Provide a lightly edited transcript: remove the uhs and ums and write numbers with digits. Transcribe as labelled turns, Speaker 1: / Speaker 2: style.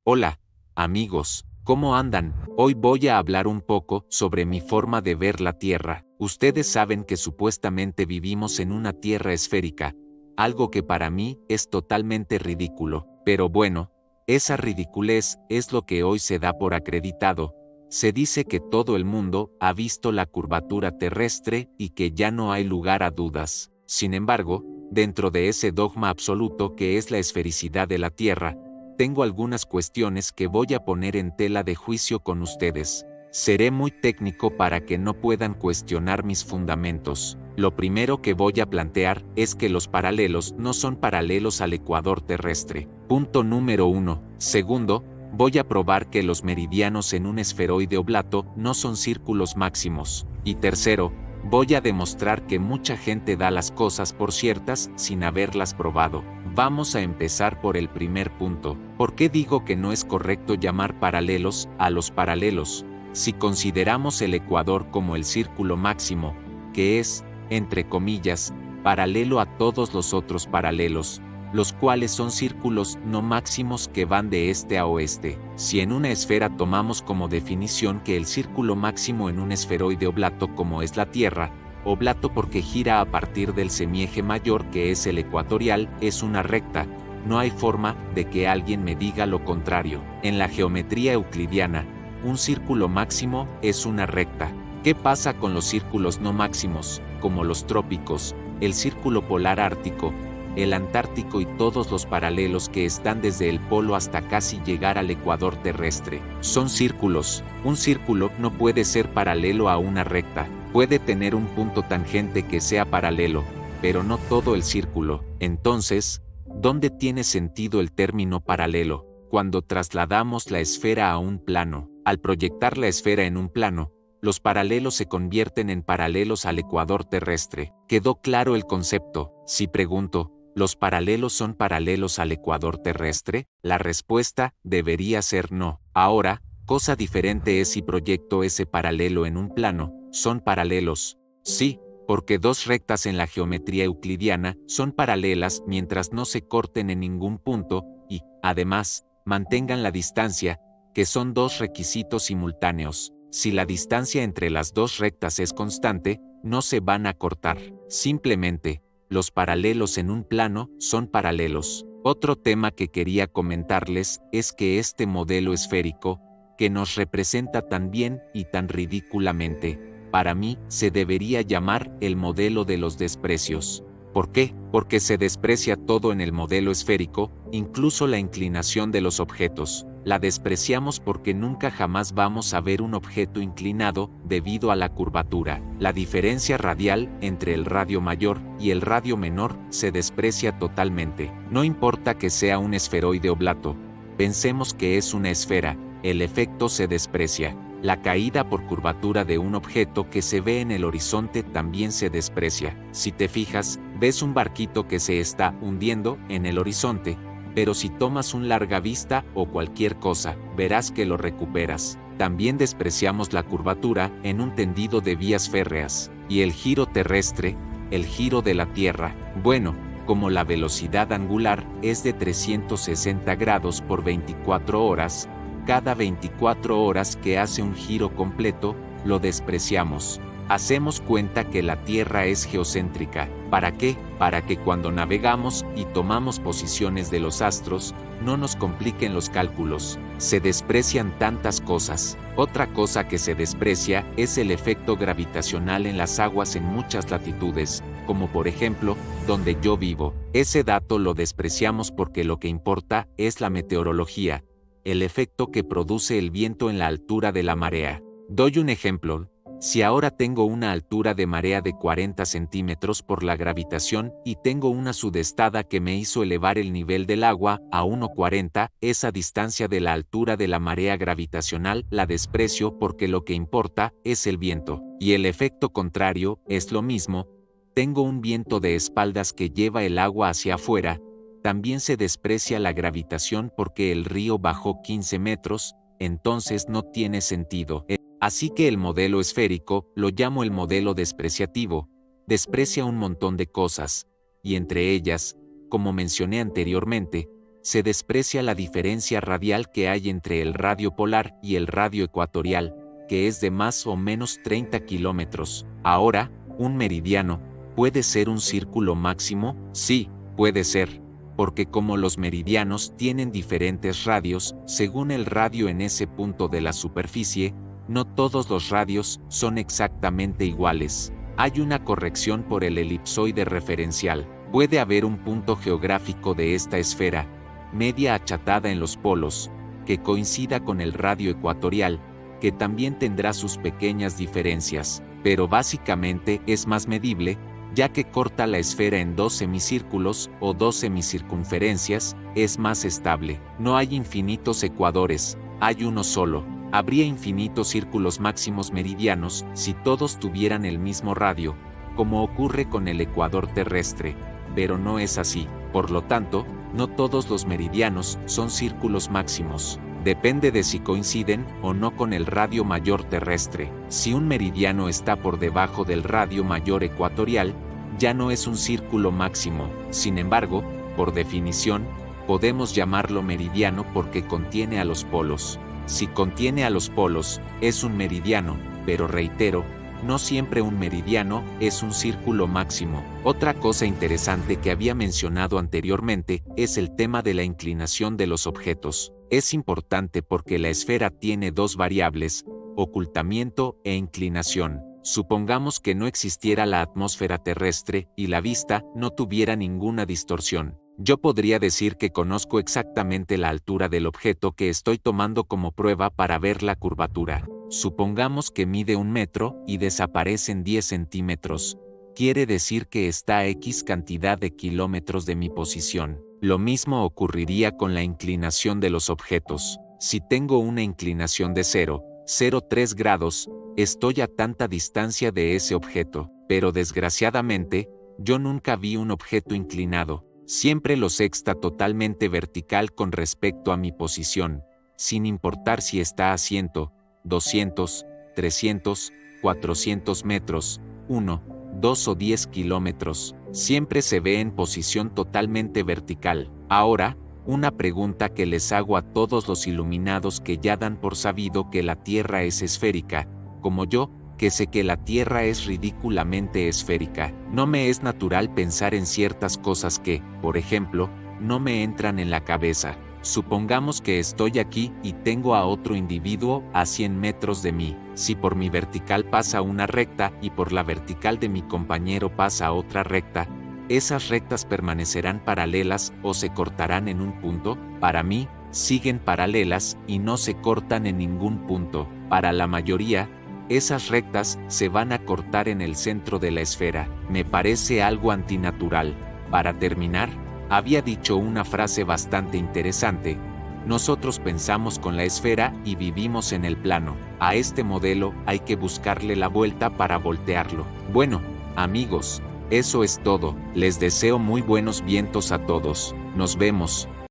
Speaker 1: Hola, amigos, ¿cómo andan? Hoy voy a hablar un poco sobre mi forma de ver la Tierra. Ustedes saben que supuestamente vivimos en una Tierra esférica, algo que para mí es totalmente ridículo, pero bueno, esa ridiculez es lo que hoy se da por acreditado. Se dice que todo el mundo ha visto la curvatura terrestre y que ya no hay lugar a dudas. Sin embargo, dentro de ese dogma absoluto que es la esfericidad de la Tierra, tengo algunas cuestiones que voy a poner en tela de juicio con ustedes. Seré muy técnico para que no puedan cuestionar mis fundamentos. Lo primero que voy a plantear es que los paralelos no son paralelos al ecuador terrestre. Punto número 1. Segundo, voy a probar que los meridianos en un esferoide oblato no son círculos máximos. Y tercero, voy a demostrar que mucha gente da las cosas por ciertas sin haberlas probado. Vamos a empezar por el primer punto. ¿Por qué digo que no es correcto llamar paralelos a los paralelos? Si consideramos el ecuador como el círculo máximo, que es, entre comillas, paralelo a todos los otros paralelos, los cuales son círculos no máximos que van de este a oeste. Si en una esfera tomamos como definición que el círculo máximo en un esferoide oblato como es la Tierra, oblato porque gira a partir del semieje mayor que es el ecuatorial, es una recta, no hay forma de que alguien me diga lo contrario. En la geometría euclidiana, un círculo máximo es una recta. ¿Qué pasa con los círculos no máximos, como los trópicos, el círculo polar ártico, el antártico y todos los paralelos que están desde el polo hasta casi llegar al ecuador terrestre? Son círculos. Un círculo no puede ser paralelo a una recta. Puede tener un punto tangente que sea paralelo, pero no todo el círculo. Entonces, ¿dónde tiene sentido el término paralelo? Cuando trasladamos la esfera a un plano. Al proyectar la esfera en un plano, los paralelos se convierten en paralelos al ecuador terrestre. ¿Quedó claro el concepto? Si pregunto, ¿los paralelos son paralelos al ecuador terrestre? La respuesta debería ser no. Ahora, cosa diferente es si proyecto ese paralelo en un plano. ¿Son paralelos? Sí, porque dos rectas en la geometría euclidiana son paralelas mientras no se corten en ningún punto y, además, mantengan la distancia, que son dos requisitos simultáneos. Si la distancia entre las dos rectas es constante, no se van a cortar. Simplemente, los paralelos en un plano son paralelos. Otro tema que quería comentarles es que este modelo esférico, que nos representa tan bien y tan ridículamente, para mí se debería llamar el modelo de los desprecios. ¿Por qué? Porque se desprecia todo en el modelo esférico, incluso la inclinación de los objetos. La despreciamos porque nunca jamás vamos a ver un objeto inclinado debido a la curvatura. La diferencia radial entre el radio mayor y el radio menor se desprecia totalmente. No importa que sea un esferoide oblato, pensemos que es una esfera, el efecto se desprecia. La caída por curvatura de un objeto que se ve en el horizonte también se desprecia. Si te fijas, ves un barquito que se está hundiendo en el horizonte, pero si tomas un larga vista o cualquier cosa, verás que lo recuperas. También despreciamos la curvatura en un tendido de vías férreas, y el giro terrestre, el giro de la Tierra. Bueno, como la velocidad angular es de 360 grados por 24 horas, cada 24 horas que hace un giro completo, lo despreciamos. Hacemos cuenta que la Tierra es geocéntrica. ¿Para qué? Para que cuando navegamos y tomamos posiciones de los astros, no nos compliquen los cálculos. Se desprecian tantas cosas. Otra cosa que se desprecia es el efecto gravitacional en las aguas en muchas latitudes, como por ejemplo, donde yo vivo. Ese dato lo despreciamos porque lo que importa es la meteorología, el efecto que produce el viento en la altura de la marea. Doy un ejemplo. Si ahora tengo una altura de marea de 40 centímetros por la gravitación y tengo una sudestada que me hizo elevar el nivel del agua a 1,40, esa distancia de la altura de la marea gravitacional la desprecio porque lo que importa es el viento. Y el efecto contrario es lo mismo. Tengo un viento de espaldas que lleva el agua hacia afuera. También se desprecia la gravitación porque el río bajó 15 metros, entonces no tiene sentido. Así que el modelo esférico lo llamo el modelo despreciativo. Desprecia un montón de cosas, y entre ellas, como mencioné anteriormente, se desprecia la diferencia radial que hay entre el radio polar y el radio ecuatorial, que es de más o menos 30 kilómetros. Ahora, un meridiano, ¿puede ser un círculo máximo? Sí, puede ser, porque como los meridianos tienen diferentes radios, según el radio en ese punto de la superficie, no todos los radios son exactamente iguales. Hay una corrección por el elipsoide referencial. Puede haber un punto geográfico de esta esfera, media achatada en los polos, que coincida con el radio ecuatorial, que también tendrá sus pequeñas diferencias, pero básicamente es más medible, ya que corta la esfera en 2 semicírculos o 2 semicircunferencias, es más estable. No hay infinitos ecuadores, hay uno solo. Habría infinitos círculos máximos meridianos si todos tuvieran el mismo radio, como ocurre con el ecuador terrestre, pero no es así. Por lo tanto, no todos los meridianos son círculos máximos. Depende de si coinciden o no con el radio mayor terrestre. Si un meridiano está por debajo del radio mayor ecuatorial, ya no es un círculo máximo. Sin embargo, por definición, podemos llamarlo meridiano porque contiene a los polos. Si contiene a los polos, es un meridiano, pero reitero, no siempre un meridiano es un círculo máximo. Otra cosa interesante que había mencionado anteriormente es el tema de la inclinación de los objetos. Es importante porque la esfera tiene 2 variables, ocultamiento e inclinación. Supongamos que no existiera la atmósfera terrestre y la vista no tuviera ninguna distorsión. Yo podría decir que conozco exactamente la altura del objeto que estoy tomando como prueba para ver la curvatura. Supongamos que mide 1 metro y desaparece en 10 centímetros. Quiere decir que está a X cantidad de kilómetros de mi posición. Lo mismo ocurriría con la inclinación de los objetos. Si tengo una inclinación de 0,03 grados, estoy a tanta distancia de ese objeto. Pero desgraciadamente, yo nunca vi un objeto inclinado. Siempre lo sé está totalmente vertical con respecto a mi posición, sin importar si está a 100, 200, 300, 400 metros, 1, 2 o 10 kilómetros, siempre se ve en posición totalmente vertical. Ahora, una pregunta que les hago a todos los iluminados que ya dan por sabido que la Tierra es esférica, como yo, que sé que la Tierra es ridículamente esférica. No me es natural pensar en ciertas cosas que, por ejemplo, no me entran en la cabeza. Supongamos que estoy aquí y tengo a otro individuo a 100 metros de mí. Si por mi vertical pasa una recta y por la vertical de mi compañero pasa otra recta, ¿esas rectas permanecerán paralelas o se cortarán en un punto? Para mí, siguen paralelas y no se cortan en ningún punto. Para la mayoría, esas rectas se van a cortar en el centro de la esfera. Me parece algo antinatural. Para terminar, había dicho una frase bastante interesante. Nosotros pensamos con la esfera y vivimos en el plano. A este modelo hay que buscarle la vuelta para voltearlo. Bueno, amigos, eso es todo. Les deseo muy buenos vientos a todos. Nos vemos.